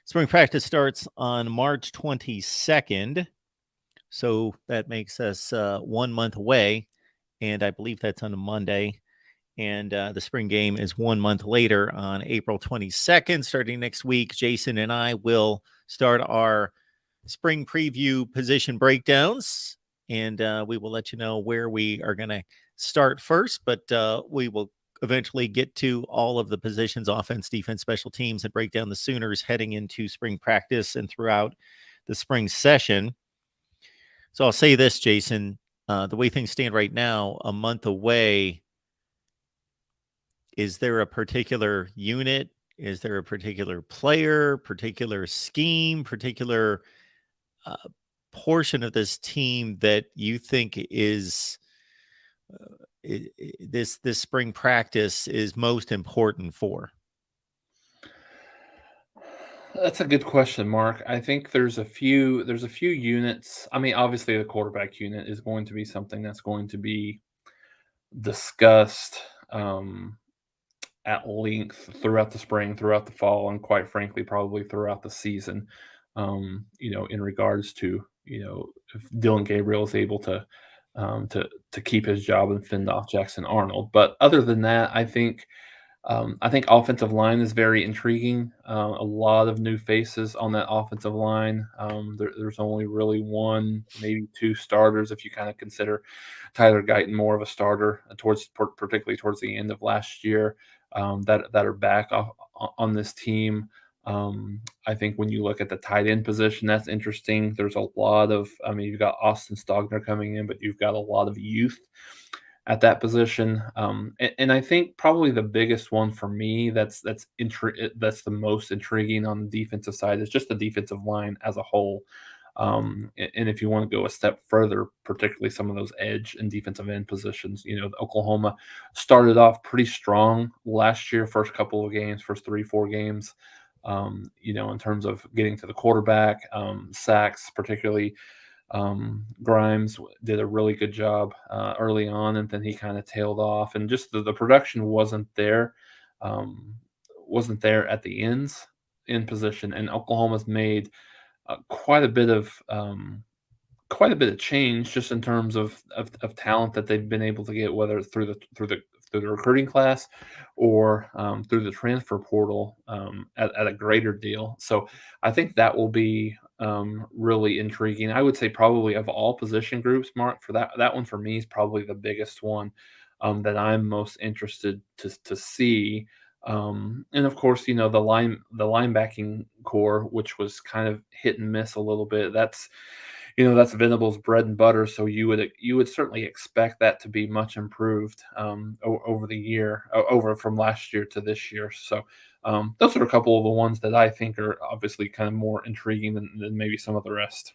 Spring practice starts on March 22nd. So that makes us 1 month away. And I believe that's on a Monday. And the spring game is 1 month later on April 22nd. Starting next week, Jason and I will start our spring preview position breakdowns. And we will let you know where we are going to start first. But we will eventually get to all of the positions, offense, defense, special teams, and break down the Sooners heading into spring practice and throughout the spring session. So I'll say this, Jason, the way things stand right now, a month away, is there a particular unit? Is there a particular player, particular scheme, particular portion of this team that you think is this spring practice is most important for? That's a good question, Mark. I think there's a few units. I mean, obviously the quarterback unit is going to be something that's going to be discussed at length throughout the spring, throughout the fall, and quite frankly, probably throughout the season. In regards to if Dylan Gabriel is able to keep his job and fend off Jackson Arnold. But other than that, I think offensive line is very intriguing. A lot of new faces on that offensive line. There's only really one, maybe two starters if you kind of consider Tyler Guyton more of a starter particularly towards the end of last year. That are back on this team. I think when you look at the tight end position, that's interesting. There's a lot of, I mean, you've got Austin Stogner coming in, but you've got a lot of youth at that position. And I think probably the biggest one for me that's the most intriguing on the defensive side is just the defensive line as a whole. And if you want to go a step further, particularly some of those edge and defensive end positions, Oklahoma started off pretty strong last year, first couple of games, first 3-4 games. In terms of getting to the quarterback, sacks, particularly Grimes did a really good job early on, and then he kind of tailed off, and just the production wasn't there at the ends in position. And Oklahoma's made quite a bit of change just in terms of talent that they've been able to get, whether it's through the recruiting class or through the transfer portal at a greater deal. So I think that will be really intriguing. I would say probably of all position groups, Mark, for that one for me is probably the biggest one that I'm most interested to see. And of course, the linebacking core, which was kind of hit and miss a little bit. That's Venable's bread and butter. So you would certainly expect that to be much improved over the year, over from last year to this year. So those are a couple of the ones that I think are obviously kind of more intriguing than maybe some of the rest.